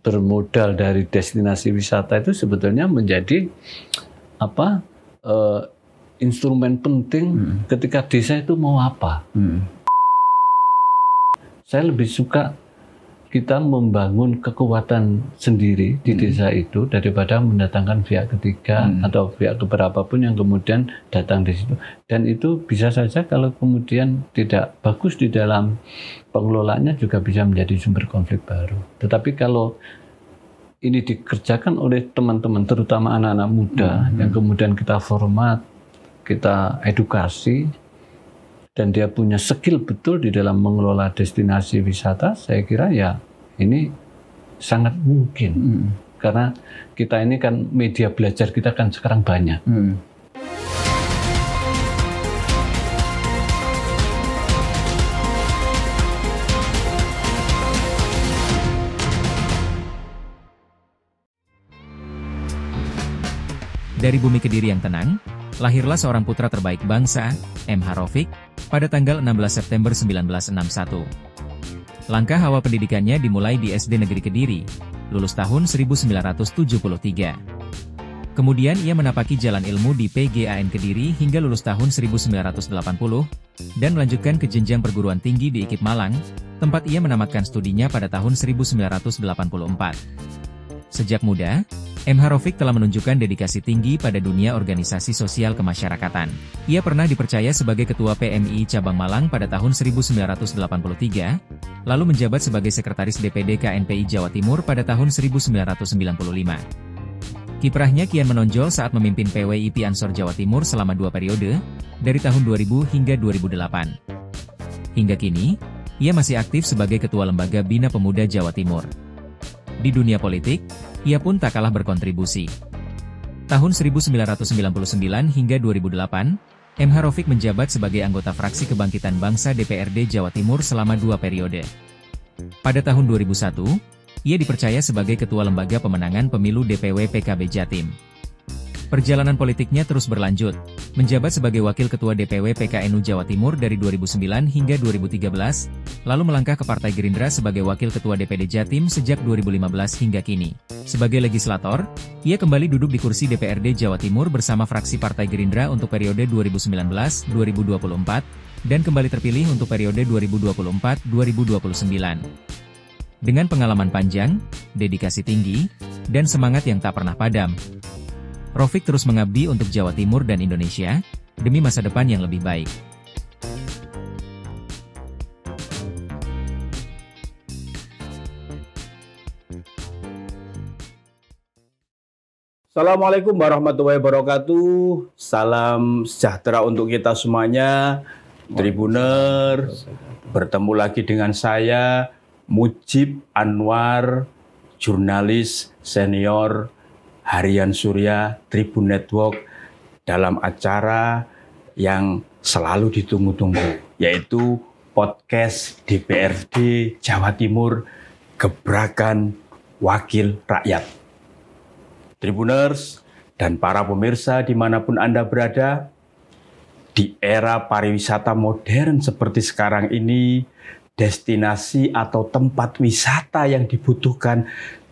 bermodal dari destinasi wisata itu sebetulnya menjadi instrumen penting ketika desa itu mau apa. Saya lebih suka kita membangun kekuatan sendiri di desa itu daripada mendatangkan pihak ketiga atau pihak keberapapun yang kemudian datang di situ. Dan itu bisa saja kalau kemudian tidak bagus di dalam pengelolaannya juga bisa menjadi sumber konflik baru. Tetapi kalau ini dikerjakan oleh teman-teman, terutama anak-anak muda, yang kemudian kita format, kita edukasi, dan dia punya skill betul di dalam mengelola destinasi wisata, saya kira ya ini sangat mungkin. Karena kita ini kan media belajar kita kan sekarang banyak. Dari bumi Kediri yang tenang, lahirlah seorang putra terbaik bangsa, M.H. Raufik, pada tanggal 16 September 1961. Langkah awal pendidikannya dimulai di SD Negeri Kediri, lulus tahun 1973. Kemudian ia menapaki jalan ilmu di PGAN Kediri hingga lulus tahun 1980, dan melanjutkan ke jenjang perguruan tinggi di IKIP Malang, tempat ia menamatkan studinya pada tahun 1984. Sejak muda, M.H. Raufik telah menunjukkan dedikasi tinggi pada dunia organisasi sosial kemasyarakatan. Ia pernah dipercaya sebagai Ketua PMI Cabang Malang pada tahun 1983, lalu menjabat sebagai Sekretaris DPD KNPI Jawa Timur pada tahun 1995. Kiprahnya kian menonjol saat memimpin PWIP Ansor Jawa Timur selama 2 periode, dari tahun 2000 hingga 2008. Hingga kini, ia masih aktif sebagai Ketua Lembaga Bina Pemuda Jawa Timur. Di dunia politik, ia pun tak kalah berkontribusi. Tahun 1999 hingga 2008, M.H. Raufik menjabat sebagai anggota fraksi Kebangkitan Bangsa DPRD Jawa Timur selama 2 periode. Pada tahun 2001, ia dipercaya sebagai Ketua Lembaga Pemenangan Pemilu DPW PKB Jatim. Perjalanan politiknya terus berlanjut, menjabat sebagai Wakil Ketua DPW PKNU Jawa Timur dari 2009 hingga 2013, lalu melangkah ke Partai Gerindra sebagai Wakil Ketua DPD Jatim sejak 2015 hingga kini. Sebagai legislator, ia kembali duduk di kursi DPRD Jawa Timur bersama fraksi Partai Gerindra untuk periode 2019-2024, dan kembali terpilih untuk periode 2024-2029. Dengan pengalaman panjang, dedikasi tinggi, dan semangat yang tak pernah padam, Raufik terus mengabdi untuk Jawa Timur dan Indonesia, demi masa depan yang lebih baik. Assalamualaikum warahmatullahi wabarakatuh. Salam sejahtera untuk kita semuanya. Tribuner, bertemu lagi dengan saya, Mujib Anwar, jurnalis senior Harian Surya Tribun Network, dalam acara yang selalu ditunggu-tunggu, yaitu podcast DPRD Jawa Timur, Gebrakan Wakil Rakyat. Tribuners dan para pemirsa dimanapun Anda berada, di era pariwisata modern seperti sekarang ini, destinasi atau tempat wisata yang dibutuhkan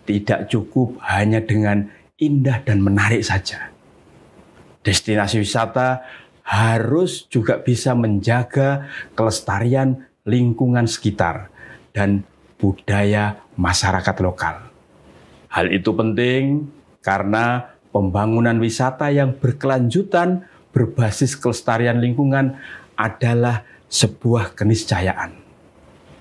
tidak cukup hanya dengan indah dan menarik saja. Destinasi wisata harus juga bisa menjaga kelestarian lingkungan sekitar dan budaya masyarakat lokal. Hal itu penting karena pembangunan wisata yang berkelanjutan berbasis kelestarian lingkungan adalah sebuah keniscayaan.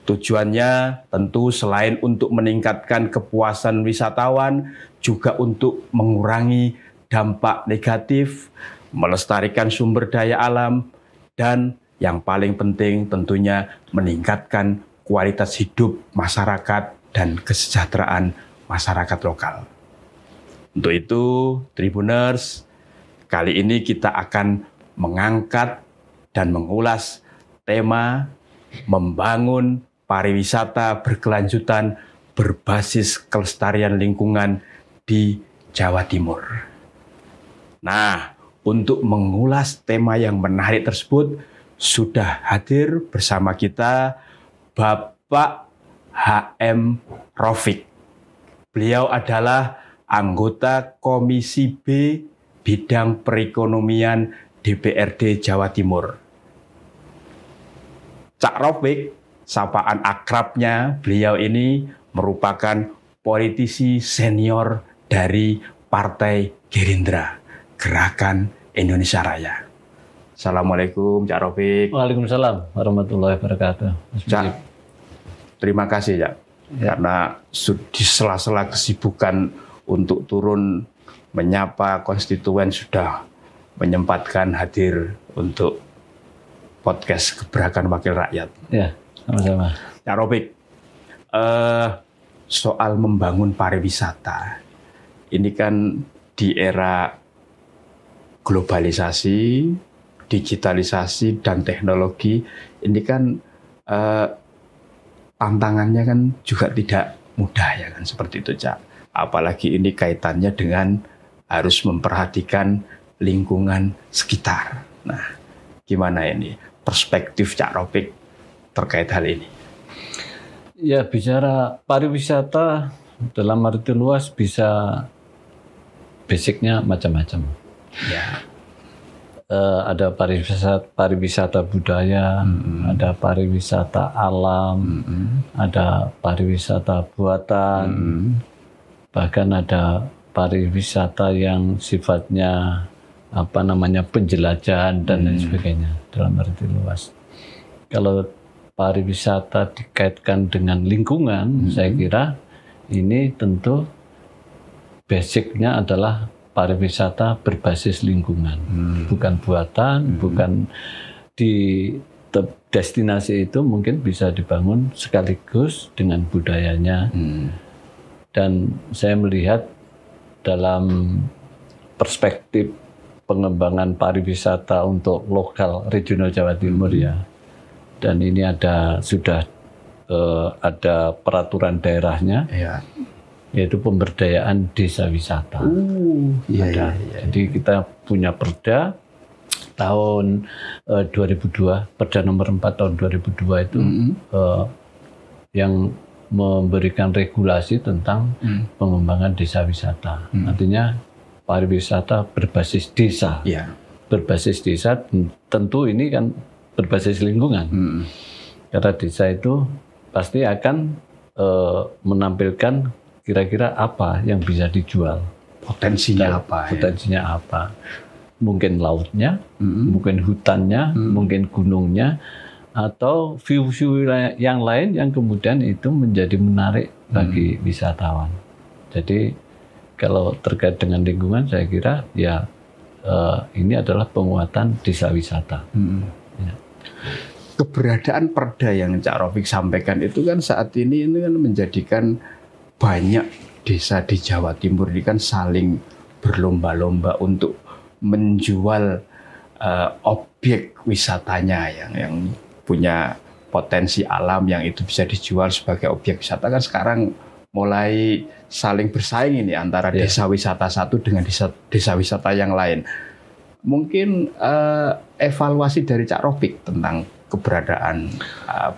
Tujuannya tentu selain untuk meningkatkan kepuasan wisatawan, juga untuk mengurangi dampak negatif, melestarikan sumber daya alam, dan yang paling penting tentunya meningkatkan kualitas hidup masyarakat dan kesejahteraan masyarakat lokal. Untuk itu, Tribuners, kali ini kita akan mengangkat dan mengulas tema membangun pariwisata berkelanjutan berbasis kelestarian lingkungan di Jawa Timur. Nah, untuk mengulas tema yang menarik tersebut, sudah hadir bersama kita Bapak H.M. Raufik. Beliau adalah anggota Komisi B Bidang Perekonomian DPRD Jawa Timur. Cak Rofik, sapaan akrabnya, beliau ini merupakan politisi senior dari Partai Gerindra, Gerakan Indonesia Raya. Assalamualaikum Cak Rofik. Waalaikumsalam warahmatullahi wabarakatuh. Cak, terima kasih Cak, karena di sela-sela kesibukan untuk turun menyapa konstituen sudah menyempatkan hadir untuk podcast Gebrakan Wakil Rakyat. Ya, sama-sama. Cak Rofik, soal membangun pariwisata, ini kan di era globalisasi, digitalisasi, dan teknologi, ini kan tantangannya kan juga tidak mudah ya kan, seperti itu Cak. Apalagi ini kaitannya dengan harus memperhatikan lingkungan sekitar. Nah, gimana ini perspektif Cak Rofik terkait hal ini? Ya, bicara pariwisata dalam arti luas bisa basicnya macam-macam. Ya. Ada pariwisata budaya, ada pariwisata alam, ada pariwisata buatan, bahkan ada pariwisata yang sifatnya penjelajahan dan lain sebagainya dalam arti luas. Kalau pariwisata dikaitkan dengan lingkungan, saya kira ini tentu basicnya adalah pariwisata berbasis lingkungan, bukan buatan, bukan di destinasi itu mungkin bisa dibangun sekaligus dengan budayanya. Dan saya melihat dalam perspektif pengembangan pariwisata untuk lokal regional Jawa Timur ya. Dan ini sudah ada peraturan daerahnya, yaitu pemberdayaan desa wisata. Iya. Jadi kita punya Perda tahun 2002, Perda nomor 4 tahun 2002 itu yang memberikan regulasi tentang pengembangan desa wisata. Artinya pariwisata berbasis desa. Berbasis desa tentu ini kan berbasis lingkungan. Karena desa itu pasti akan menampilkan kira-kira apa yang bisa dijual. Potensinya apa? Potensinya apa? Mungkin lautnya, mungkin hutannya, mungkin gunungnya, atau view-view yang lain yang kemudian itu menjadi menarik bagi wisatawan. Jadi kalau terkait dengan lingkungan, saya kira ya ini adalah penguatan desa wisata. Ya. Keberadaan Perda yang Cak Rofik sampaikan itu kan saat ini kan menjadikan banyak desa di Jawa Timur ini kan saling berlomba-lomba untuk menjual objek wisatanya yang punya potensi alam yang itu bisa dijual sebagai objek wisata. Kan sekarang mulai saling bersaing ini antara desa wisata satu dengan desa wisata yang lain. Mungkin evaluasi dari Cak Rofik tentang keberadaan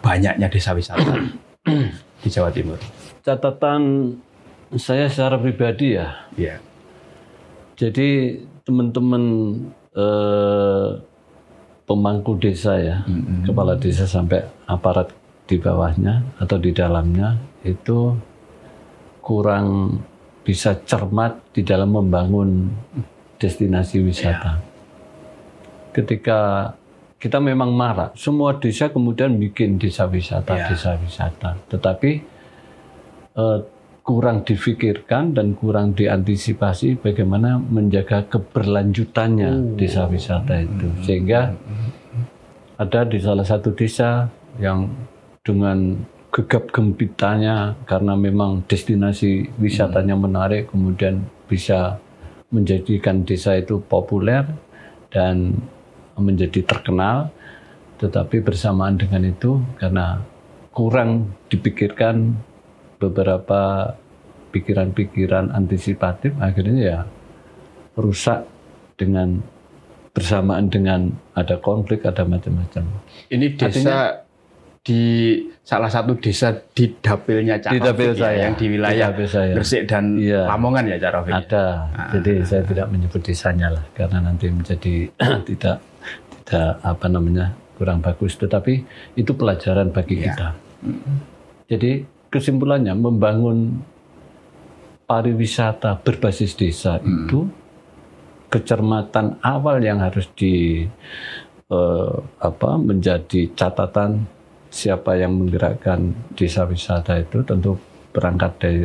banyaknya desa wisata di Jawa Timur. Catatan saya secara pribadi ya. Jadi teman-teman pemangku desa ya, kepala desa sampai aparat di bawahnya atau di dalamnya itu kurang bisa cermat di dalam membangun destinasi wisata. Ketika kita memang marak, semua desa kemudian bikin desa wisata, tetapi kurang difikirkan dan kurang diantisipasi bagaimana menjaga keberlanjutannya desa wisata itu. Sehingga ada di salah satu desa yang dengan gegap gempitanya karena memang destinasi wisatanya menarik, kemudian bisa menjadikan desa itu populer dan menjadi terkenal, tetapi bersamaan dengan itu karena kurang dipikirkan beberapa pikiran-pikiran antisipatif, akhirnya ya rusak dengan bersamaan dengan ada konflik, ada macam-macam. Ini desa di salah satu desa di dapilnya Cak Di dapil Rafiq saya. yang di wilayah Di dapil saya. Gresik dan Iya. Lamongan ya Cak Rafiq. Ada. Jadi saya tidak menyebut desanya lah karena nanti menjadi tidak apa namanya kurang bagus. Tetapi itu pelajaran bagi kita. Jadi kesimpulannya membangun pariwisata berbasis desa itu kecermatan awal yang harus menjadi catatan siapa yang menggerakkan desa wisata itu tentu berangkat dari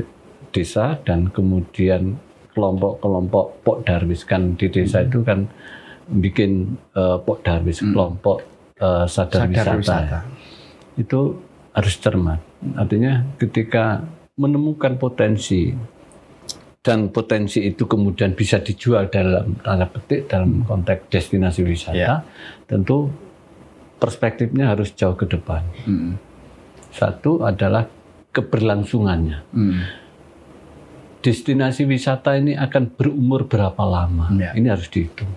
desa dan kemudian kelompok-kelompok Pokdarwis kan di desa itu kan bikin Pokdarwis kelompok sadar wisata. Itu harus cermat. Artinya ketika menemukan potensi dan potensi itu kemudian bisa dijual dalam tanda petik dalam konteks destinasi wisata, tentu perspektifnya harus jauh ke depan. Satu adalah keberlangsungannya. Destinasi wisata ini akan berumur berapa lama? Ini harus dihitung.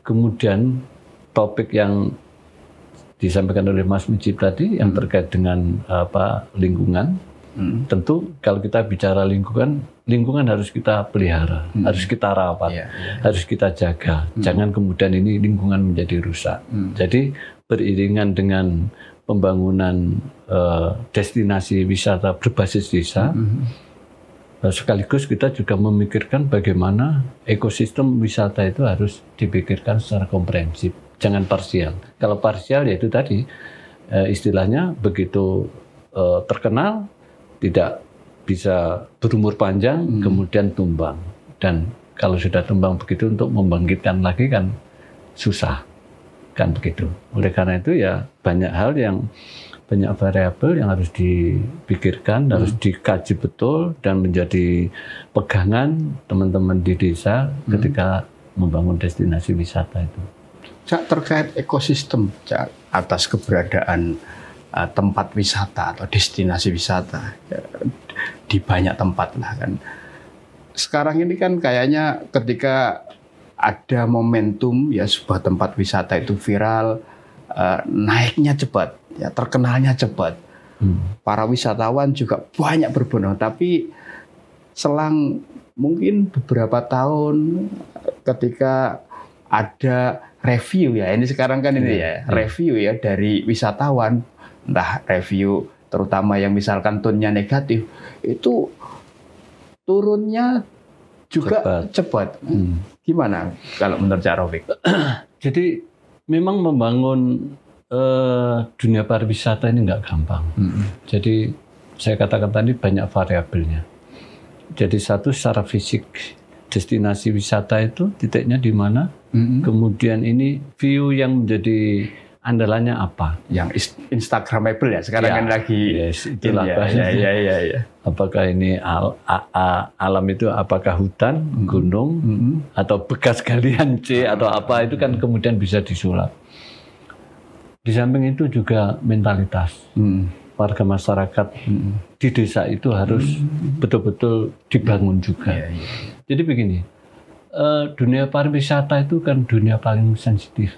Kemudian topik yang disampaikan oleh Mas Mujib tadi yang terkait dengan lingkungan. Tentu kalau kita bicara lingkungan harus kita pelihara, harus kita rawat, harus kita jaga. Jangan kemudian ini lingkungan menjadi rusak. Jadi beriringan dengan pembangunan destinasi wisata berbasis desa, sekaligus kita juga memikirkan bagaimana ekosistem wisata itu harus dipikirkan secara komprehensif, jangan parsial. Kalau parsial ya itu tadi istilahnya begitu terkenal tidak bisa berumur panjang, kemudian tumbang. Dan kalau sudah tumbang begitu untuk membangkitkan lagi kan susah, kan begitu. Oleh karena itu ya banyak hal yang banyak variabel yang harus dipikirkan, harus dikaji betul dan menjadi pegangan teman-teman di desa ketika membangun destinasi wisata itu. Cak, terkait ekosistem, Cak, atas keberadaan tempat wisata atau destinasi wisata di banyak tempat lah kan. Sekarang ini kan kayaknya ketika ada momentum ya sebuah tempat wisata itu viral, naiknya cepat, ya terkenalnya cepat. Para wisatawan juga banyak berbondong, tapi selang mungkin beberapa tahun ketika ada review ya, ini sekarang kan ini ya, review ya dari wisatawan, entah review terutama yang misalkan tone-nya negatif, itu turunnya juga cepat. Gimana kalau menurut Cak Rafiq? Jadi memang membangun dunia pariwisata ini nggak gampang. Jadi saya katakan tadi banyak variabelnya. Jadi satu secara fisik, destinasi wisata itu titiknya di mana, kemudian ini view yang menjadi andalannya apa? Yang Instagramable ya sekarang kan lagi. Itulah ya. Apakah ini alam itu apakah hutan, gunung, atau bekas galian C atau apa itu kan kemudian bisa disulap. Di samping itu juga mentalitas warga masyarakat di desa itu harus betul-betul dibangun juga. Jadi begini, dunia pariwisata itu kan dunia paling sensitif.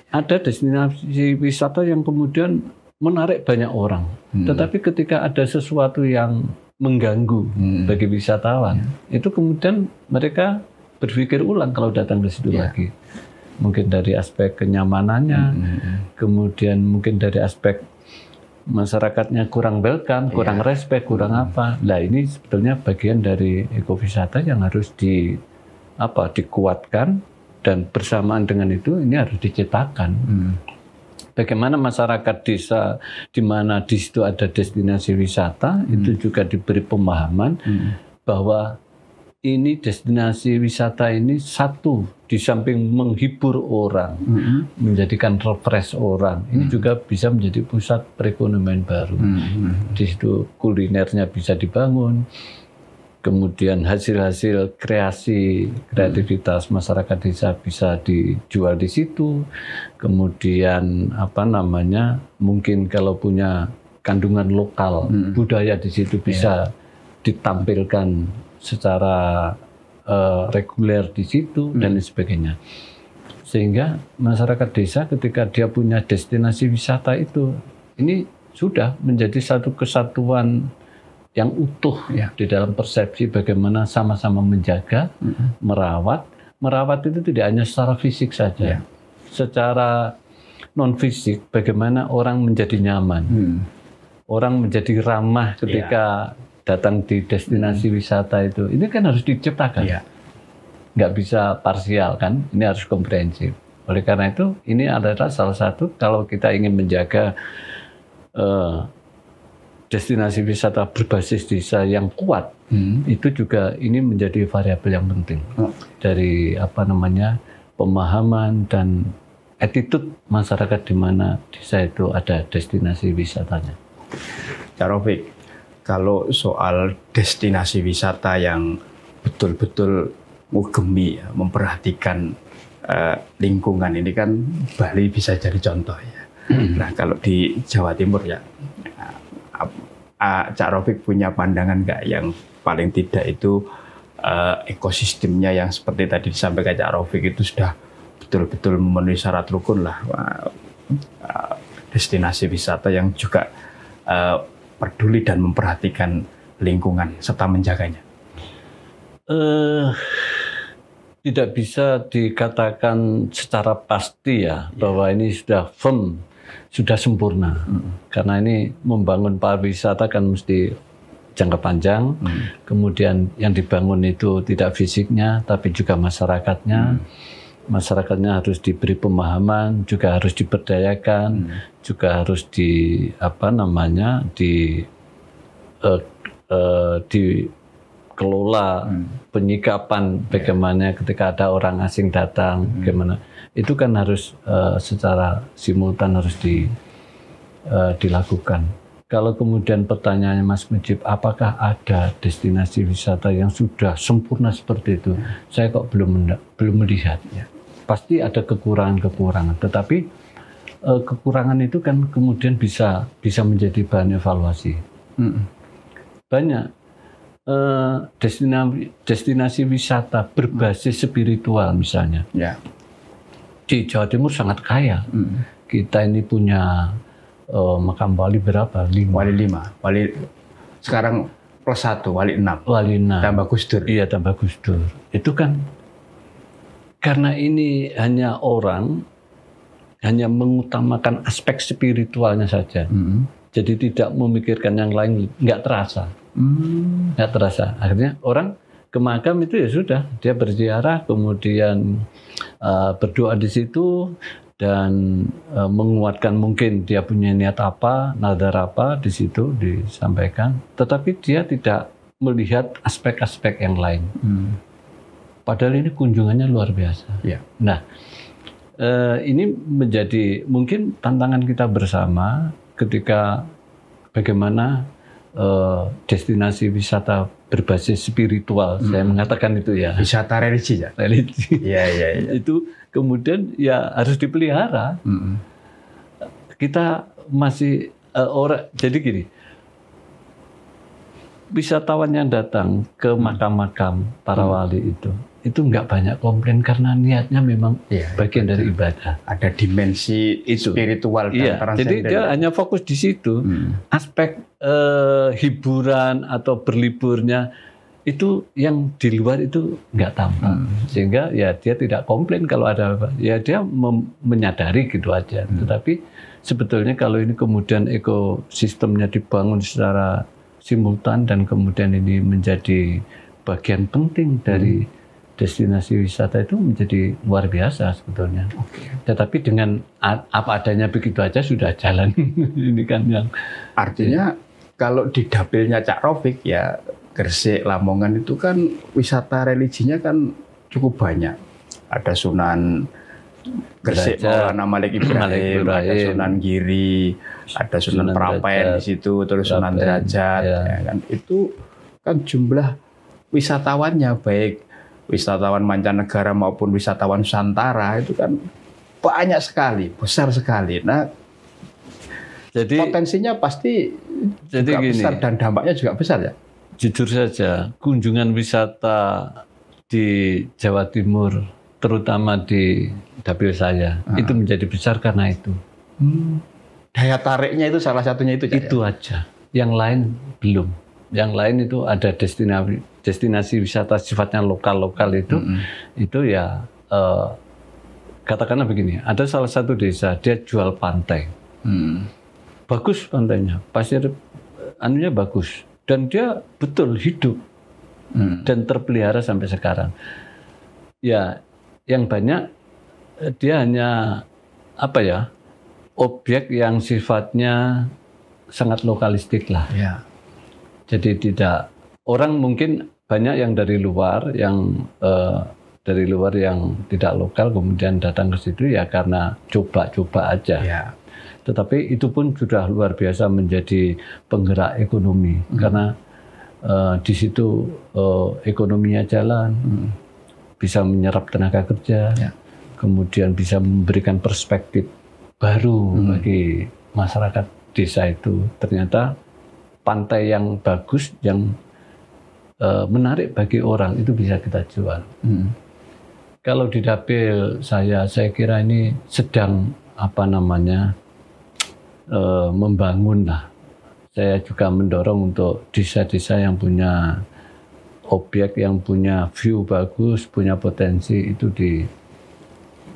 Ada destinasi wisata yang kemudian menarik banyak orang, tetapi ketika ada sesuatu yang mengganggu bagi wisatawan, itu kemudian mereka berpikir ulang kalau datang ke situ lagi. Mungkin dari aspek kenyamanannya, kemudian mungkin dari aspek masyarakatnya kurang welcome, kurang respect, kurang apa. Nah ini sebetulnya bagian dari ekowisata yang harus dikuatkan. Dan bersamaan dengan itu ini harus diciptakan. Bagaimana masyarakat desa di mana di situ ada destinasi wisata itu juga diberi pemahaman bahwa ini destinasi wisata ini satu di samping menghibur orang, menjadikan refresh orang, ini juga bisa menjadi pusat perekonomian baru. Di situ kulinernya bisa dibangun. Kemudian hasil-hasil kreativitas masyarakat desa bisa dijual di situ. Kemudian mungkin kalau punya kandungan lokal budaya di situ bisa ditampilkan secara reguler di situ dan lain sebagainya. Sehingga masyarakat desa ketika dia punya destinasi wisata itu, ini sudah menjadi satu kesatuan yang utuh Ya. di dalam persepsi bagaimana sama-sama menjaga, merawat. Merawat itu tidak hanya secara fisik saja, Ya. secara non fisik bagaimana orang menjadi nyaman, orang menjadi ramah ketika datang di destinasi wisata itu. Ini kan harus diciptakan. Ya. Nggak bisa parsial kan, ini harus komprehensif. Oleh karena itu, ini adalah salah satu kalau kita ingin menjaga destinasi wisata berbasis desa yang kuat, itu juga ini menjadi variabel yang penting dari pemahaman dan attitude masyarakat di mana desa itu ada destinasi wisatanya. Cak Rafiq, kalau soal destinasi wisata yang betul-betul ngugemi, memperhatikan lingkungan ini kan Bali bisa jadi contoh ya. Nah kalau di Jawa Timur ya, Cak Rafiq punya pandangan nggak yang paling tidak itu ekosistemnya yang seperti tadi disampaikan Cak Rafiq itu sudah betul-betul memenuhi syarat rukun lah, destinasi wisata yang juga peduli dan memperhatikan lingkungan serta menjaganya. Tidak bisa dikatakan secara pasti ya bahwa ini sudah firm, sudah sempurna. Karena ini membangun pariwisata kan mesti jangka panjang. Kemudian yang dibangun itu tidak fisiknya, tapi juga masyarakatnya. Masyarakatnya harus diberi pemahaman, juga harus diberdayakan, juga harus dikelola penyikapan bagaimana ketika ada orang asing datang, bagaimana itu kan harus secara simultan harus dilakukan. Kalau kemudian pertanyaannya Mas Mujib, apakah ada destinasi wisata yang sudah sempurna seperti itu? Saya kok belum melihat. Ya. Pasti ada kekurangan-kekurangan, tetapi kekurangan itu kan kemudian bisa menjadi bahan evaluasi. Banyak destinasi wisata berbasis spiritual misalnya. Ya. Di Jawa Timur sangat kaya. Kita ini punya makam wali berapa? 5. Wali 5. Wali sekarang +1, wali 6. Wali 6. Tambah Gus Dur. Iya, tambah Gus Dur. Itu kan karena ini hanya mengutamakan aspek spiritualnya saja. Jadi tidak memikirkan yang lain, nggak terasa. Nggak terasa. Akhirnya orang ke makam itu ya sudah, dia berziarah, kemudian berdoa di situ dan menguatkan mungkin dia punya niat apa, nadar apa di situ disampaikan. Tetapi dia tidak melihat aspek-aspek yang lain. Padahal ini kunjungannya luar biasa. Ya. Nah, ini menjadi mungkin tantangan kita bersama ketika bagaimana destinasi wisata berbasis spiritual, saya mengatakan itu ya. Wisata religi ya? Religi. Iya. Itu kemudian ya harus dipelihara. Kita masih jadi gini, wisatawan yang datang ke makam-makam para wali itu nggak banyak komplain karena niatnya memang bagian dari ibadah. Ada dimensi spiritual dan transenden. Jadi dia hanya fokus di situ. Aspek hiburan atau berliburnya itu yang di luar itu nggak tampak. Sehingga ya dia tidak komplain kalau ada apa. Ya dia menyadari gitu aja. Tetapi sebetulnya kalau ini kemudian ekosistemnya dibangun secara simultan dan kemudian ini menjadi bagian penting dari destinasi wisata itu menjadi luar biasa sebetulnya. Tetapi dengan apa adanya begitu aja sudah jalan. Ini kan yang artinya kalau di dapilnya Cak Rafiq ya Gresik, Lamongan itu kan wisata religinya kan cukup banyak. Ada Sunan Gresik, Maulana Malik Ibrahim, ada Sunan Giri, ada Sunan Prapen di situ, terus Sunan Derajat. Ya kan? Itu kan jumlah wisatawannya baik wisatawan mancanegara maupun wisatawan Nusantara itu kan banyak sekali, besar sekali. Nah, jadi potensinya pasti juga besar dan dampaknya juga besar ya. Jujur saja, kunjungan wisata di Jawa Timur terutama di dapil saya itu menjadi besar karena itu. Daya tariknya itu salah satunya itu, Cak, itu ya? aja. Yang lain belum. Yang lain itu ada destinasi wisata sifatnya lokal itu. Itu ya katakanlah begini. Ada salah satu desa dia jual pantai. Bagus pantainya, pasir anunya bagus dan dia betul hidup dan terpelihara sampai sekarang. Ya, yang banyak dia hanya objek yang sifatnya sangat lokalistik lah. Ya. Jadi tidak orang mungkin banyak yang dari luar yang tidak lokal kemudian datang ke situ ya karena coba-coba aja. Ya. Tetapi itu pun sudah luar biasa menjadi penggerak ekonomi karena di situ ekonominya jalan, bisa menyerap tenaga kerja, kemudian bisa memberikan perspektif baru bagi masyarakat desa itu. Ternyata pantai yang bagus, yang menarik bagi orang itu bisa kita jual. Kalau di dapil saya kira ini sedang membangun lah. Saya juga mendorong untuk desa-desa yang punya objek, yang punya view bagus, punya potensi itu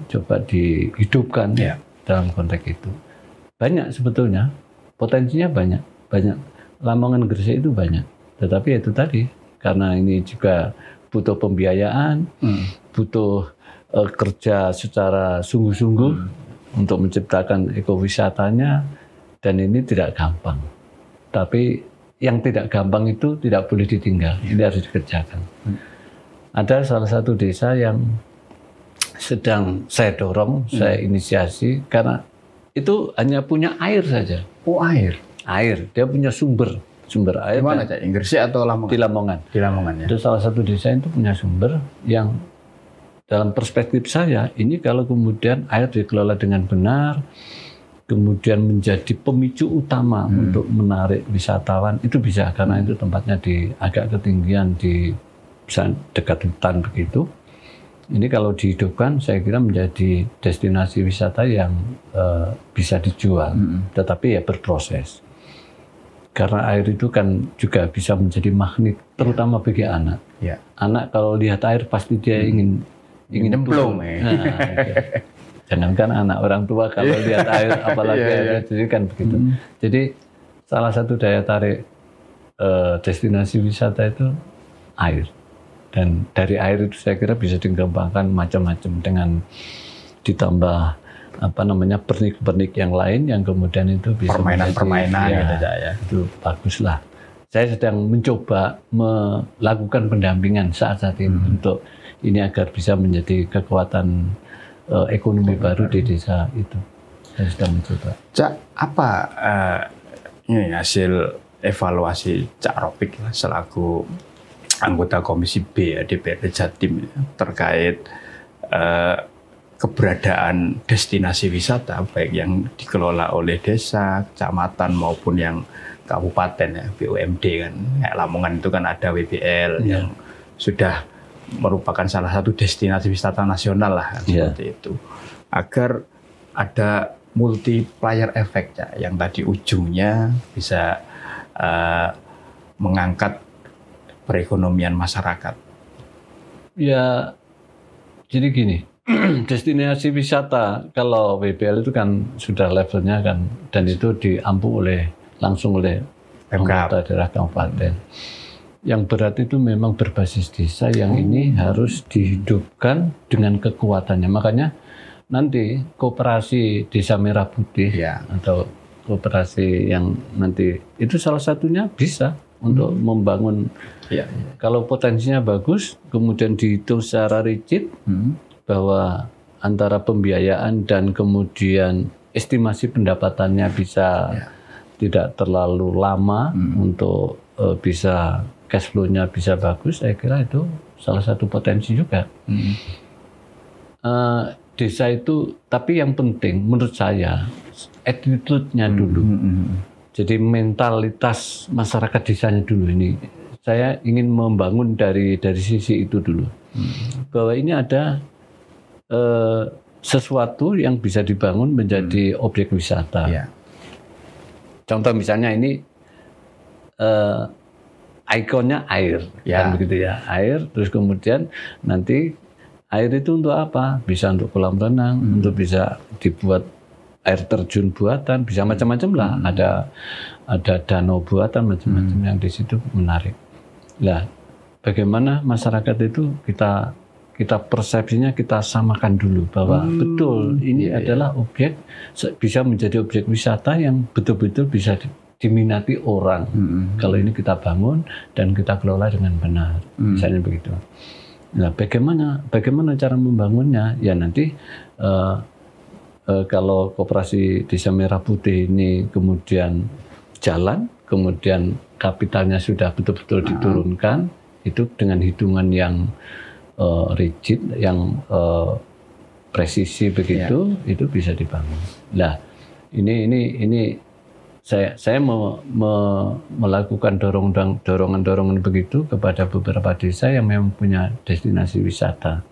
coba dihidupkan dalam konteks itu. Banyak sebetulnya, potensinya banyak. Lamongan Gresik itu banyak. Tetapi itu tadi, karena ini juga butuh pembiayaan, butuh kerja secara sungguh-sungguh untuk menciptakan ekowisatanya, dan ini tidak gampang. Tapi yang tidak gampang itu tidak boleh ditinggal, ini harus dikerjakan. Ada salah satu desa yang sedang saya dorong, saya inisiasi, karena itu hanya punya air saja. Oh, air? Air, dia punya sumber air. Di mana, Cak? Gresik atau Lamongan? Di Lamongan. Di Lamongan, ya. Itu salah satu desa itu punya sumber yang dalam perspektif saya, ini kalau kemudian air dikelola dengan benar, kemudian menjadi pemicu utama untuk menarik wisatawan, itu bisa, karena itu tempatnya di agak ketinggian, di dekat hutan begitu. Ini kalau dihidupkan, saya kira menjadi destinasi wisata yang bisa dijual, tetapi ya berproses. Karena air itu kan juga bisa menjadi magnet, terutama bagi anak. Ya. Anak kalau lihat air pasti dia ingin nyemplung. Jangankan anak, orang tua kalau lihat air, apalagi air jadi kan begitu. Jadi salah satu daya tarik destinasi wisata itu air. Dan dari air itu saya kira bisa dikembangkan macam-macam dengan ditambah pernik-pernik yang lain yang kemudian itu bisa permainan-permainan itu bagus lah. Saya sedang mencoba melakukan pendampingan saat ini untuk ini agar bisa menjadi kekuatan ekonomi baru di desa itu. Saya sedang mencoba. Cak, apa ini hasil evaluasi Cak Rofik selaku anggota Komisi B DPRD Jatim terkait keberadaan destinasi wisata baik yang dikelola oleh desa, kecamatan maupun yang kabupaten ya, BUMD kan. Kayak Lamongan itu kan ada WBL yang sudah merupakan salah satu destinasi wisata nasional lah seperti itu. Agar ada multiplier effect ya, yang tadi ujungnya bisa mengangkat perekonomian masyarakat. Ya, jadi gini, destinasi wisata kalau WBL itu kan sudah levelnya kan, dan itu diampu langsung oleh pemerintah daerah kabupaten. Yang berat itu memang berbasis desa yang ini harus dihidupkan dengan kekuatannya. Makanya nanti koperasi Desa Merah Putih atau koperasi yang nanti itu salah satunya bisa untuk membangun. Kalau potensinya bagus, kemudian dihitung secara rigid bahwa antara pembiayaan dan kemudian estimasi pendapatannya bisa tidak terlalu lama untuk bisa cash flow-nya bisa bagus, saya kira itu salah satu potensi juga. Desa itu, tapi yang penting menurut saya attitude-nya dulu. Jadi mentalitas masyarakat desanya dulu ini. Saya ingin membangun dari sisi itu dulu. Bahwa ini ada sesuatu yang bisa dibangun menjadi objek wisata. Ya. Contoh misalnya ini ikonnya air, kan begitu ya, air. Terus kemudian nanti air itu untuk apa? Bisa untuk kolam renang, untuk bisa dibuat air terjun buatan, bisa macam-macam lah. Ada danau buatan macam-macam yang di situ menarik. Lah, bagaimana masyarakat itu kita persepsinya kita samakan dulu bahwa betul ini adalah objek, bisa menjadi objek wisata yang betul-betul bisa diminati orang. Kalau ini kita bangun dan kita kelola dengan benar, misalnya begitu. Nah, bagaimana cara membangunnya? Ya nanti kalau Koperasi Desa Merah Putih ini kemudian jalan, kemudian kapitalnya sudah betul-betul diturunkan, itu dengan hitungan yang rigid, yang presisi begitu, itu bisa dibangun. Nah, ini saya melakukan dorongan begitu kepada beberapa desa yang memang punya destinasi wisata.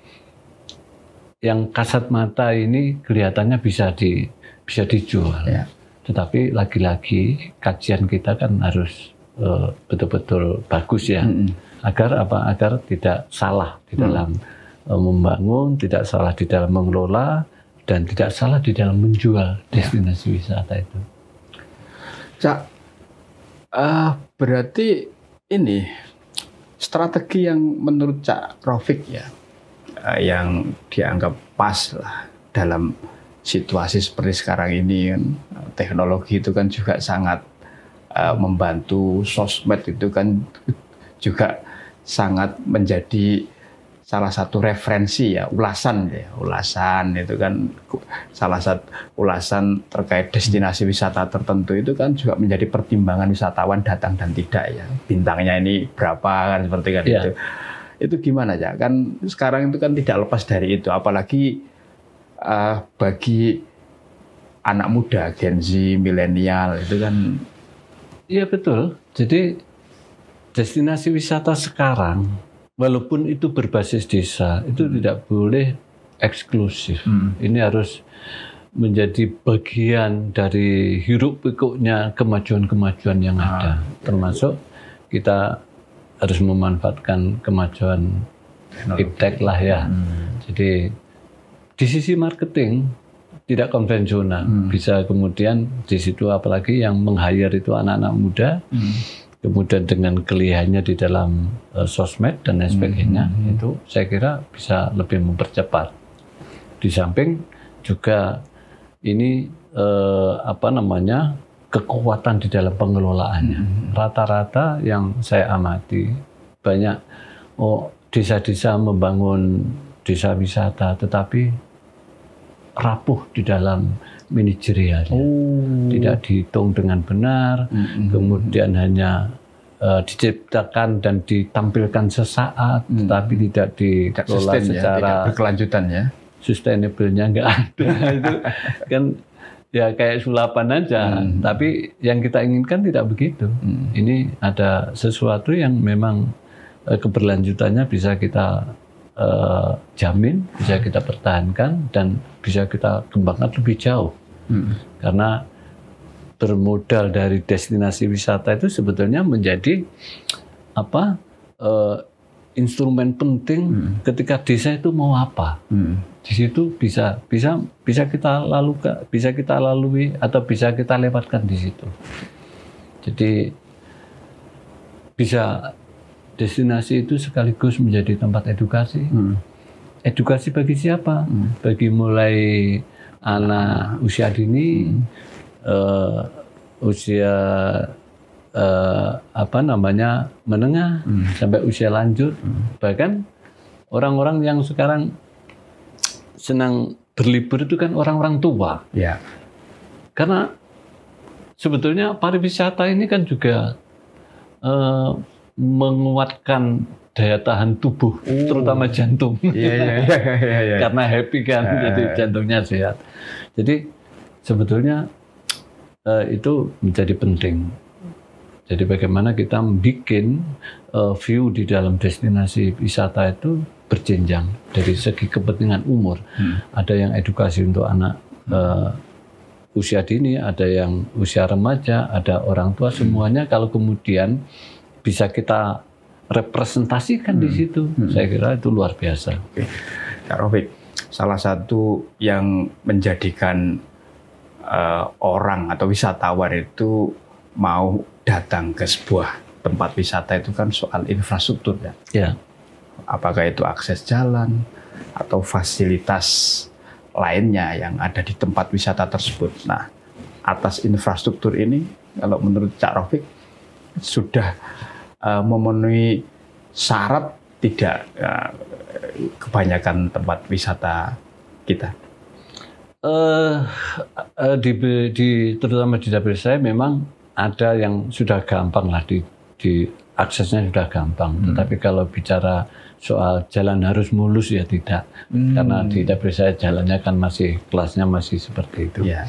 Yang kasat mata ini kelihatannya bisa dijual, tetapi lagi-lagi kajian kita kan harus betul-betul bagus ya, agar tidak salah di dalam membangun, tidak salah di dalam mengelola, dan tidak salah di dalam menjual destinasi wisata itu. Cak, berarti ini strategi yang menurut Cak Rofik ya, yang dianggap pas lah dalam situasi seperti sekarang ini kan, teknologi itu kan juga sangat membantu, sosmed itu kan juga sangat menjadi salah satu referensi ya, ulasan itu kan salah satu ulasan terkait destinasi wisata tertentu itu kan juga menjadi pertimbangan wisatawan datang dan tidak ya, bintangnya ini berapa kan, seperti kan itu gimana ya kan sekarang itu kan tidak lepas dari itu, apalagi bagi anak muda Gen Z, milenial itu kan. Iya betul, jadi destinasi wisata sekarang walaupun itu berbasis desa, itu tidak boleh eksklusif. Ini harus menjadi bagian dari hiruk pikuknya kemajuan-kemajuan yang ada. Termasuk kita harus memanfaatkan kemajuan iptek lah ya. Jadi di sisi marketing tidak konvensional. Bisa kemudian di situ apalagi yang meng-hire itu anak-anak muda. Kemudian dengan kelihayannya di dalam sosmed dan lain sebagainya, itu saya kira bisa lebih mempercepat. Di samping juga ini kekuatan di dalam pengelolaannya. Rata-rata yang saya amati banyak desa-desa membangun desa wisata, tetapi rapuh di dalam manajerialnya, tidak dihitung dengan benar, kemudian hanya diciptakan dan ditampilkan sesaat, tetapi tidak dikelola secara tidak berkelanjutan ya. Sustainable-nya nggak ada. Itu kan ya kayak sulapan aja, tapi yang kita inginkan tidak begitu. Ini ada sesuatu yang memang keberlanjutannya bisa kita jamin, bisa kita pertahankan dan bisa kita kembangkan lebih jauh. Karena bermodal dari destinasi wisata itu sebetulnya menjadi instrumen penting ketika desa itu mau apa. Di situ bisa kita lalui atau bisa kita lewatkan di situ. Jadi bisa destinasi itu sekaligus menjadi tempat edukasi. Edukasi bagi siapa? Bagi mulai anak usia dini, usia menengah, sampai usia lanjut. Bahkan orang-orang yang sekarang senang berlibur itu kan orang-orang tua. Ya. Karena sebetulnya pariwisata ini kan juga menguatkan daya tahan tubuh, terutama jantung. Iya. Karena happy kan, jadi jantungnya sehat. Jadi sebetulnya itu menjadi penting. Jadi bagaimana kita bikin view di dalam destinasi wisata itu berjenjang dari segi kepentingan umur. Ada yang edukasi untuk anak usia dini, ada yang usia remaja, ada orang tua, semuanya kalau kemudian bisa kita representasikan di situ, saya kira itu luar biasa. Oke. Kak Rafiq, salah satu yang menjadikan orang atau wisatawan itu mau datang ke sebuah tempat wisata itu kan soal infrastruktur ya. Ya. Apakah itu akses jalan atau fasilitas lainnya yang ada di tempat wisata tersebut. Nah, atas infrastruktur ini, kalau menurut Cak Rafiq sudah memenuhi syarat tidak kebanyakan tempat wisata kita? Terutama di dapil saya memang ada yang sudah gampang lah, di aksesnya sudah gampang. Tetapi kalau bicara soal jalan harus mulus ya tidak, karena di dapil saya jalannya kan masih kelasnya masih seperti itu. Ya.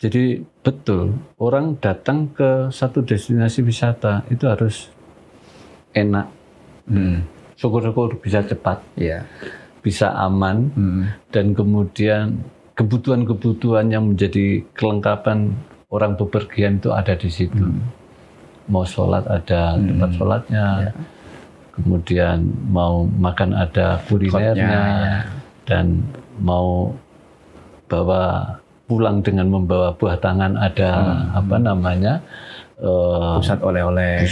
Jadi betul, orang datang ke satu destinasi wisata itu harus enak, syukur-syukur bisa cepat, bisa aman, dan kemudian kebutuhan-kebutuhan yang menjadi kelengkapan orang bepergian itu ada di situ. Mau sholat ada tempat sholatnya, kemudian mau makan ada kulinernya, dan mau bawa pulang dengan membawa buah tangan ada pusat oleh-oleh,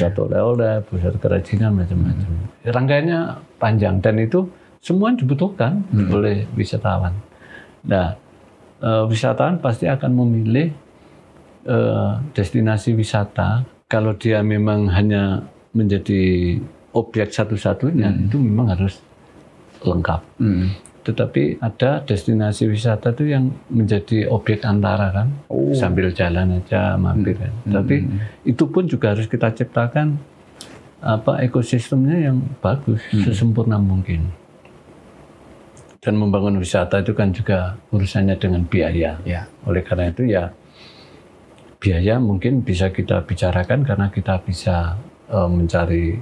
pusat kerajinan, macam-macam. Rangkaiannya panjang dan itu semua dibutuhkan oleh wisatawan. Nah, wisatawan pasti akan memilih destinasi wisata. Kalau dia memang hanya menjadi objek satu-satunya, itu memang harus lengkap. Tetapi ada destinasi wisata itu yang menjadi objek antara kan, sambil jalan aja mampir. Tapi itu pun juga harus kita ciptakan ekosistemnya yang bagus, sesempurna mungkin. Dan membangun wisata itu kan juga urusannya dengan biaya. Oleh karena itu ya biaya mungkin bisa kita bicarakan karena kita bisa mencari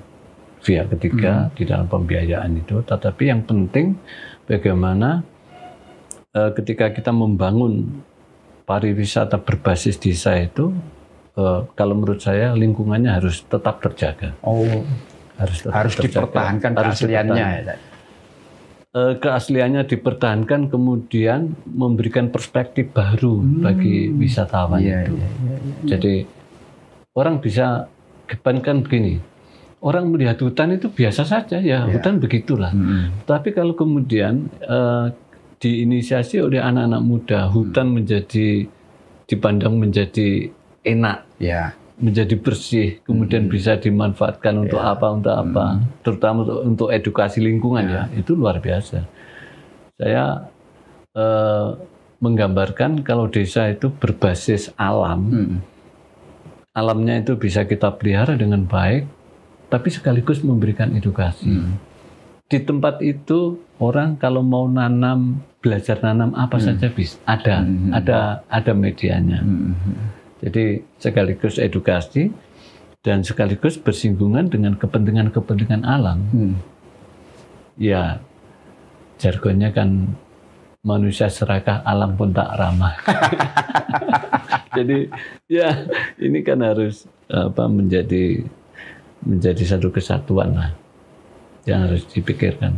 pihak ketiga di dalam pembiayaan itu. Tetapi yang penting bagaimana ketika kita membangun pariwisata berbasis desa itu, kalau menurut saya lingkungannya harus tetap terjaga. Harus dipertahankan keasliannya. Keasliannya dipertahankan, kemudian memberikan perspektif baru bagi wisatawan itu. Jadi orang bisa kebankan begini, orang melihat hutan itu biasa saja ya, hutan begitulah. Tapi kalau kemudian diinisiasi oleh anak-anak muda, hutan dipandang menjadi enak, menjadi bersih, kemudian bisa dimanfaatkan untuk apa, terutama untuk edukasi lingkungan itu luar biasa. Saya menggambarkan kalau desa itu berbasis alam, alamnya itu bisa kita pelihara dengan baik, tapi sekaligus memberikan edukasi. Di tempat itu orang kalau mau belajar nanam apa saja bisa, ada medianya. Jadi sekaligus edukasi dan sekaligus bersinggungan dengan kepentingan-kepentingan alam. Ya, jargonnya kan manusia serakah, alam pun tak ramah. Jadi ya ini kan harus menjadi satu kesatuan lah yang harus dipikirkan.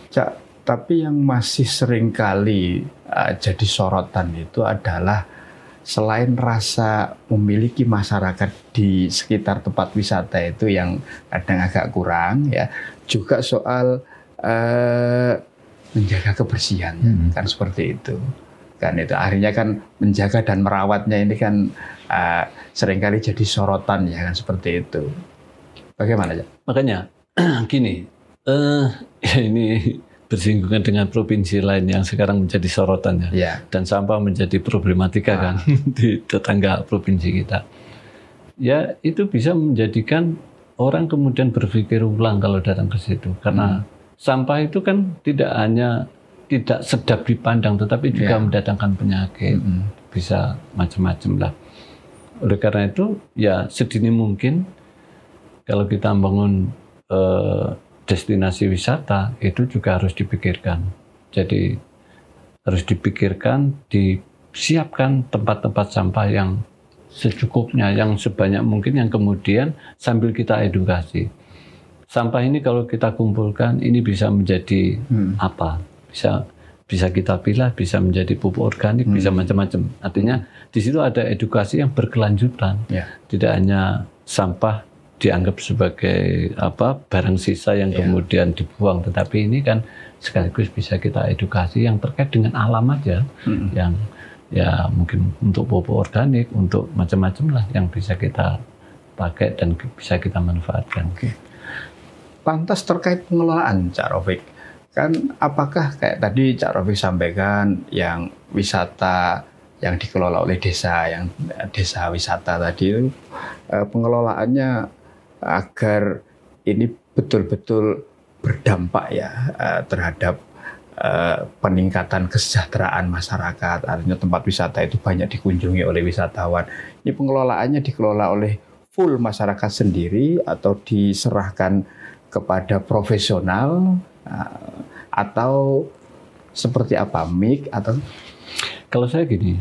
Cak, tapi yang masih sering kali jadi sorotan itu adalah selain rasa memiliki masyarakat di sekitar tempat wisata itu yang kadang agak kurang, ya, juga soal menjaga kebersihan, kan seperti itu. Kan itu akhirnya kan menjaga dan merawatnya ini kan seringkali jadi sorotan, ya kan seperti itu. Bagaimana ya? Makanya gini, ini bersinggungan dengan provinsi lain yang sekarang menjadi sorotannya, dan sampah menjadi problematika kan di tetangga provinsi kita. Ya itu bisa menjadikan orang kemudian berpikir ulang kalau datang ke situ, karena sampah itu kan tidak hanya tidak sedap dipandang, tetapi juga mendatangkan penyakit, bisa macam-macam lah. Oleh karena itu ya sedini mungkin kalau kita membangun destinasi wisata itu juga harus dipikirkan. Jadi harus dipikirkan, disiapkan tempat-tempat sampah yang secukupnya, yang sebanyak mungkin, yang kemudian sambil kita edukasi. Sampah ini kalau kita kumpulkan, ini bisa menjadi apa? Bisa kita pilah, bisa menjadi pupuk organik, bisa macam-macam. Artinya di situ ada edukasi yang berkelanjutan. Tidak hanya sampah dianggap sebagai barang sisa yang kemudian dibuang, tetapi ini kan sekaligus bisa kita edukasi yang terkait dengan alam aja, yang ya mungkin untuk pupuk organik, untuk macam-macam lah yang bisa kita pakai dan bisa kita manfaatkan. Lantas terkait pengelolaan, Cak Raufik, kan apakah kayak tadi Cak Raufik sampaikan yang wisata yang dikelola oleh desa, yang desa wisata tadi itu pengelolaannya agar ini betul-betul berdampak ya terhadap peningkatan kesejahteraan masyarakat. Artinya tempat wisata itu banyak dikunjungi oleh wisatawan. Ini pengelolaannya dikelola oleh full masyarakat sendiri atau diserahkan kepada profesional atau seperti apa, MIK atau? Kalau saya gini,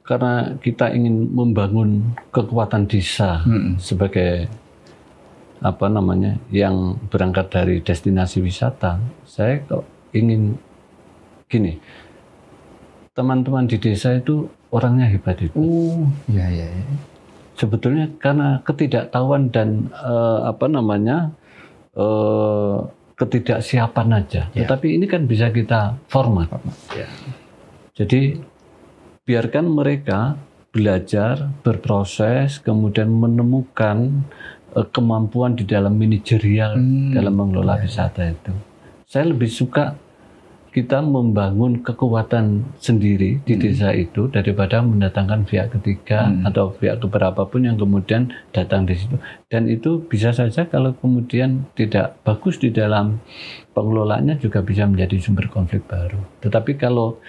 karena kita ingin membangun kekuatan desa sebagai yang berangkat dari destinasi wisata, saya ingin gini, teman-teman di desa itu orangnya hebat itu. Iya. Sebetulnya karena ketidaktahuan dan ketidaksiapan aja. Tetapi ini kan bisa kita format. Jadi biarkan mereka belajar, berproses, kemudian menemukan kemampuan di dalam manajerial dalam mengelola wisata itu. Saya lebih suka kita membangun kekuatan sendiri di desa itu daripada mendatangkan pihak ketiga atau pihak keberapa pun yang kemudian datang di situ. Dan itu bisa saja kalau kemudian tidak bagus di dalam pengelolaannya juga bisa menjadi sumber konflik baru. Tetapi kalau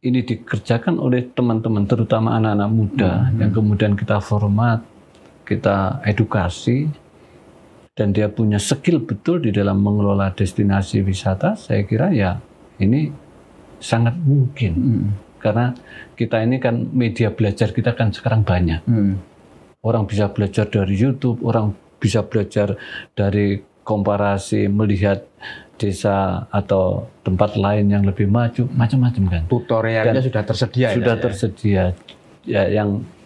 ini dikerjakan oleh teman-teman, terutama anak-anak muda, yang kemudian kita format, kita edukasi, dan dia punya skill betul di dalam mengelola destinasi wisata, saya kira ya ini sangat mungkin. Karena kita ini kan media belajar kita kan sekarang banyak. Orang bisa belajar dari YouTube, orang bisa belajar dari komparasi melihat desa atau tempat lain yang lebih maju, macam-macam kan. Tutorialnya sudah tersedia. Sudah tersedia. Ya,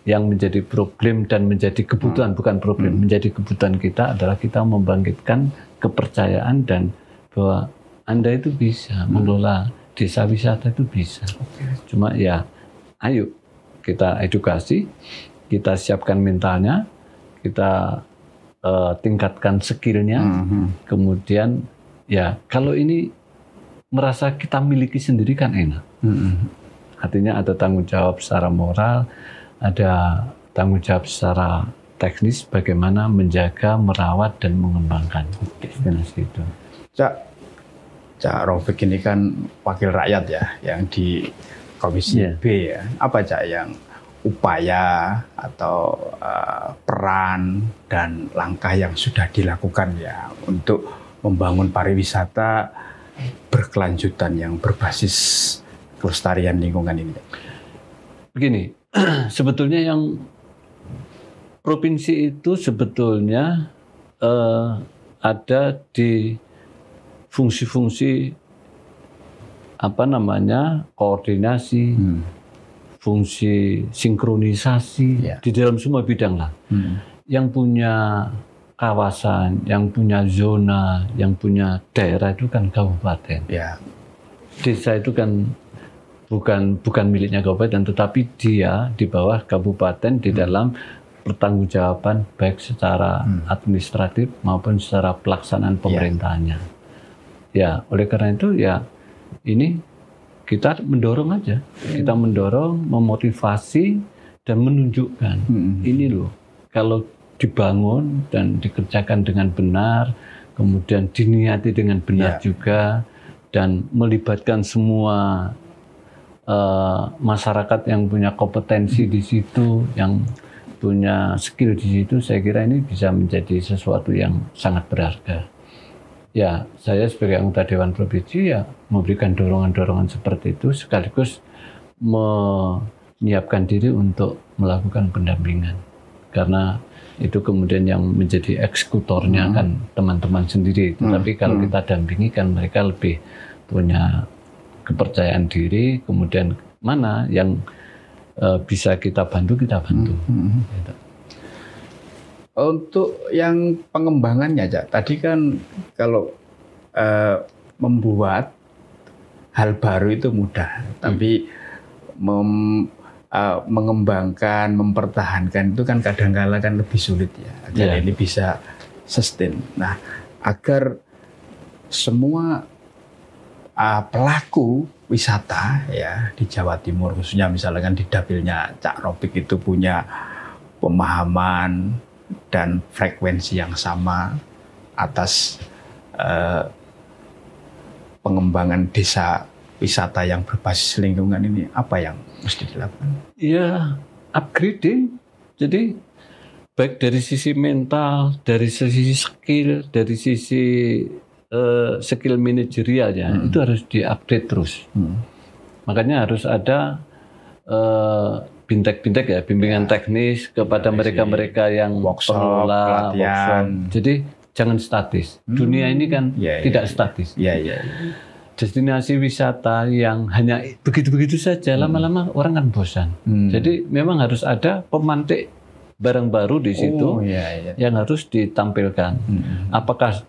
yang menjadi problem dan menjadi kebutuhan, bukan problem, menjadi kebutuhan kita adalah kita membangkitkan kepercayaan dan bahwa Anda itu bisa mengelola desa wisata itu bisa. Cuma ya, ayo kita edukasi, kita siapkan mentalnya, kita tingkatkan skillnya, kemudian ya kalau ini merasa kita miliki sendiri kan enak. Artinya ada tanggung jawab secara moral, ada tanggung jawab secara teknis bagaimana menjaga, merawat, dan mengembangkan destinasi itu. Cak Raufik ini kan wakil rakyat ya, yang di Komisi B ya. Apa Cak yang upaya atau peran dan langkah yang sudah dilakukan ya untuk membangun pariwisata berkelanjutan yang berbasis kelestarian lingkungan ini? Begini, sebetulnya yang provinsi itu sebetulnya ada di fungsi-fungsi koordinasi, fungsi sinkronisasi di dalam semua bidang lah. Yang punya kawasan, yang punya zona, yang punya daerah itu kan kabupaten. Desa itu kan bukan miliknya kabupaten, tetapi dia di bawah kabupaten di dalam pertanggungjawaban baik secara administratif maupun secara pelaksanaan pemerintahannya. Ya, oleh karena itu ya ini kita mendorong aja, kita mendorong, memotivasi dan menunjukkan ini loh, kalau dibangun dan dikerjakan dengan benar, kemudian diniati dengan benar juga, dan melibatkan semua masyarakat yang punya kompetensi di situ, yang punya skill di situ, saya kira ini bisa menjadi sesuatu yang sangat berharga. Ya, saya sebagai anggota Dewan Provinsi ya memberikan dorongan-dorongan seperti itu, sekaligus menyiapkan diri untuk melakukan pendampingan. Karena itu kemudian yang menjadi eksekutornya kan teman-teman sendiri. Tapi kalau kita dampingi kan mereka lebih punya kepercayaan diri, kemudian mana yang bisa kita bantu, kita bantu. Gitu. Untuk yang pengembangannya, Cak, tadi kan kalau membuat hal baru itu mudah, tapi mengembangkan, mempertahankan itu kan kadang-kala kan lebih sulit ya. Agar ini bisa sustain. Nah, agar semua pelaku wisata ya di Jawa Timur, khususnya misalkan di dapilnya Cak Rofik itu punya pemahaman dan frekuensi yang sama atas pengembangan desa wisata yang berbasis lingkungan ini, apa yang mesti dilakukan? Ya, upgrading. Jadi baik dari sisi mental, dari sisi skill, dari sisi skill manajerialnya itu harus diupdate terus. Makanya harus ada bintek-bintek ya, bimbingan teknis kepada mereka-mereka yang workshop, pelatihan. Jadi jangan statis. Dunia ini kan tidak statis. Destinasi wisata yang hanya begitu-begitu saja, lama-lama orang kan bosan. Jadi memang harus ada pemantik barang baru di situ yang harus ditampilkan. Apakah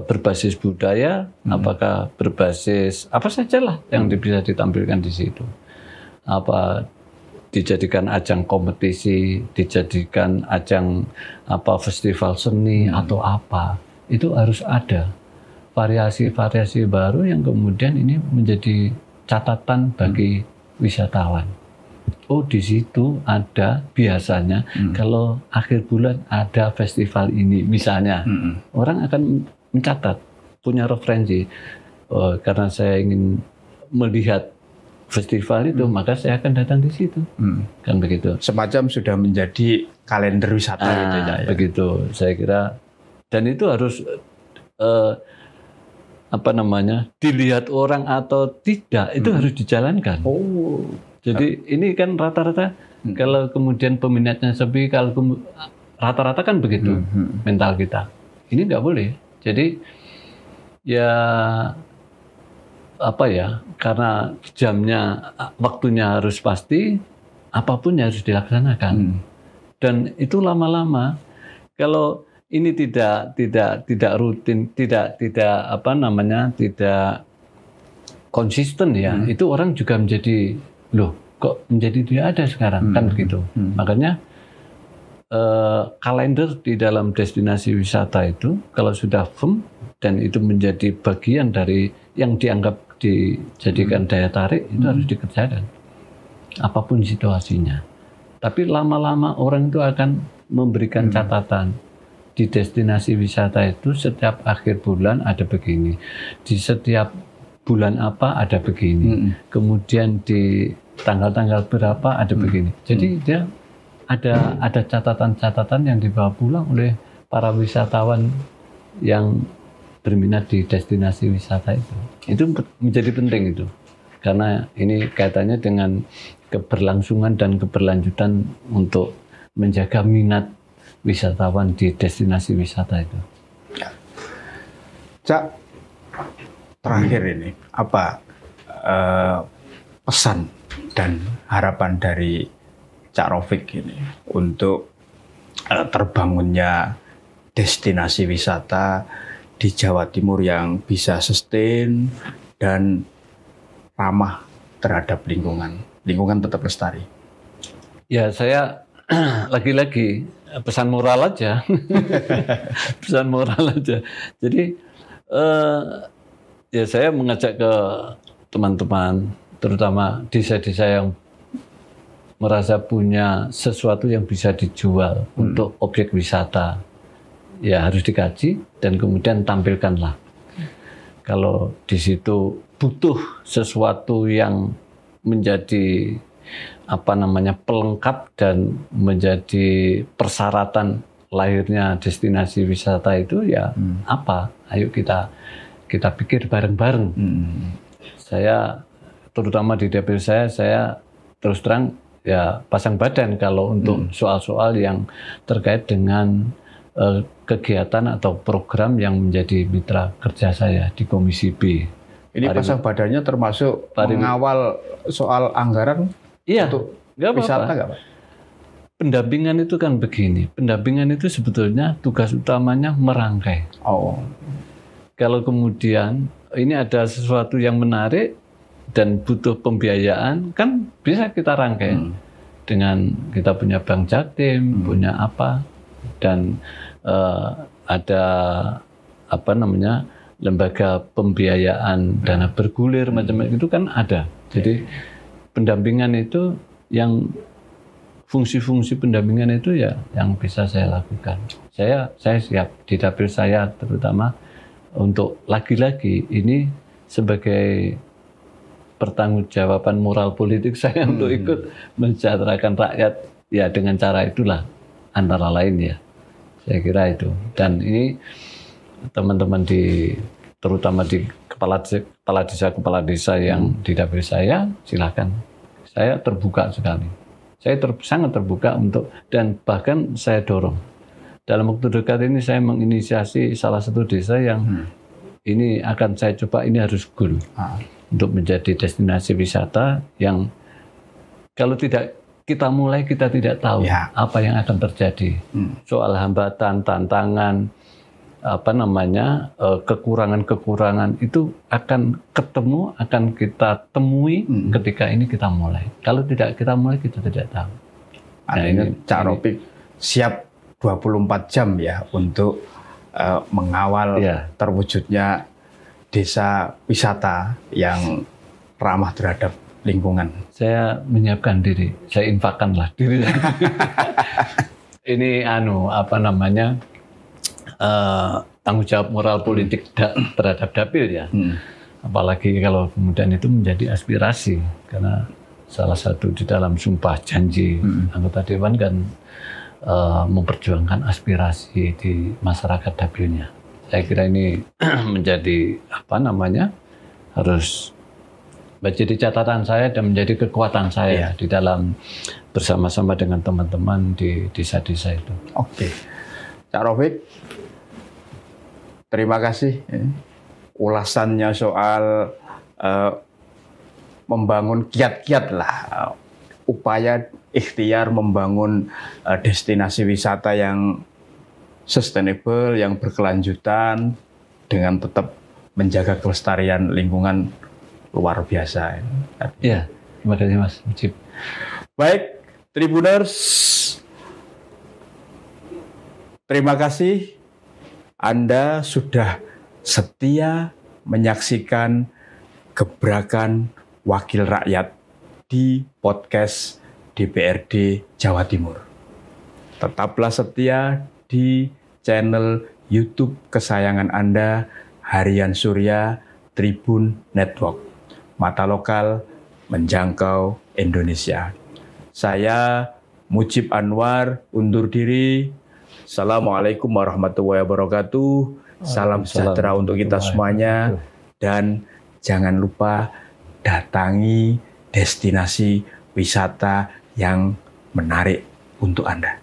berbasis budaya, apakah berbasis apa sajalah yang bisa ditampilkan di situ. Apa dijadikan ajang kompetisi, dijadikan ajang festival seni atau apa, itu harus ada variasi-variasi baru yang kemudian ini menjadi catatan bagi wisatawan. Oh, di situ ada biasanya kalau akhir bulan ada festival ini misalnya, orang akan mencatat, punya referensi. Oh, karena saya ingin melihat festival itu, maka saya akan datang di situ. Kan begitu. Semacam sudah menjadi kalender wisata gitu ya. Begitu, saya kira. Dan itu harus dilihat orang atau tidak, itu harus dijalankan. Jadi ini kan rata-rata kalau kemudian peminatnya sepi, kalau rata-rata kan begitu mental kita. Ini nggak boleh. Jadi ya karena jamnya, waktunya harus pasti, apapun harus dilaksanakan. Dan itu lama-lama kalau ini tidak rutin, tidak konsisten ya, itu orang juga menjadi loh kok menjadi tidak ada sekarang kan begitu. Makanya kalender di dalam destinasi wisata itu kalau sudah firm dan itu menjadi bagian dari yang dianggap dijadikan daya tarik, itu harus dikerjakan apapun situasinya. Tapi lama-lama orang itu akan memberikan catatan. Di destinasi wisata itu setiap akhir bulan ada begini, di setiap bulan apa ada begini, kemudian di tanggal-tanggal berapa ada begini. Jadi dia ada catatan-catatan yang dibawa pulang oleh para wisatawan yang berminat di destinasi wisata itu. Itu menjadi penting itu, karena ini kaitannya dengan keberlangsungan dan keberlanjutan untuk menjaga minat wisatawan di destinasi wisata itu. Cak, terakhir ini apa pesan dan harapan dari Cak Rofik ini untuk terbangunnya destinasi wisata di Jawa Timur yang bisa sustain dan ramah terhadap lingkungan tetap lestari? Ya, saya lagi-lagi pesan moral aja. Pesan moral aja. Jadi ya saya mengajak ke teman-teman, terutama desa-desa yang merasa punya sesuatu yang bisa dijual untuk objek wisata, ya harus dikaji dan kemudian tampilkanlah. Kalau di situ butuh sesuatu yang menjadi pelengkap dan menjadi persyaratan lahirnya destinasi wisata itu ya apa? Ayo kita pikir bareng-bareng. Saya terutama di dapil saya terus terang ya pasang badan kalau untuk soal-soal yang terkait dengan kegiatan atau program yang menjadi mitra kerja saya di Komisi B. Ini pasang badannya termasuk mengawal soal anggaran untuk wisata nggak Pak? Pendampingan itu kan begini, pendampingan itu sebetulnya tugas utamanya merangkai. Kalau kemudian ini ada sesuatu yang menarik dan butuh pembiayaan, kan bisa kita rangkai dengan kita punya Bank Jatim, punya apa, dan ada lembaga pembiayaan dana bergulir macam-macam itu kan ada. Jadi pendampingan itu yang fungsi-fungsi pendampingan itu ya yang bisa saya lakukan. Saya siap di dapil saya terutama untuk lagi-lagi ini sebagai pertanggungjawaban moral politik saya untuk ikut mensejahterakan rakyat ya dengan cara itulah antara lain ya. Saya kira itu. Dan ini teman-teman terutama di kepala desa yang di dapil saya silakan. Saya terbuka sekali. Saya sangat terbuka dan bahkan saya dorong. Dalam waktu dekat ini saya menginisiasi salah satu desa yang ini akan saya coba, ini harus goal untuk menjadi destinasi wisata yang kalau tidak kita mulai kita tidak tahu apa yang akan terjadi. Soal hambatan, tantangan, kekurangan-kekurangan itu akan ketemu, akan kita temui ketika ini kita mulai. Kalau tidak kita mulai, kita tidak tahu. Artinya Cak Rofik siap 24 jam ya untuk mengawal terwujudnya desa wisata yang ramah terhadap lingkungan. Saya menyiapkan diri, saya infakkanlah diri. Ini tanggung jawab moral politik terhadap dapil ya. Apalagi kalau kemudian itu menjadi aspirasi, karena salah satu di dalam sumpah janji anggota dewan kan memperjuangkan aspirasi di masyarakat dapilnya. Saya kira ini menjadi harus menjadi catatan saya dan menjadi kekuatan saya di dalam bersama-sama dengan teman-teman di desa-desa itu. Oke, Cak Rofik, terima kasih ulasannya soal membangun kiat-kiat upaya ikhtiar membangun destinasi wisata yang sustainable, yang berkelanjutan dengan tetap menjaga kelestarian lingkungan luar biasa. Ya, terima kasih Mas Mujib. Baik, Tribuners, terima kasih Anda sudah setia menyaksikan gebrakan wakil rakyat di podcast DPRD Jawa Timur. Tetaplah setia di channel YouTube kesayangan Anda, Harian Surya Tribun Network. Mata lokal menjangkau Indonesia. Saya Mujib Anwar undur diri. Assalamualaikum warahmatullahi wabarakatuh. Salam sejahtera untuk kita semuanya. Dan jangan lupa datangi destinasi wisata yang menarik untuk Anda.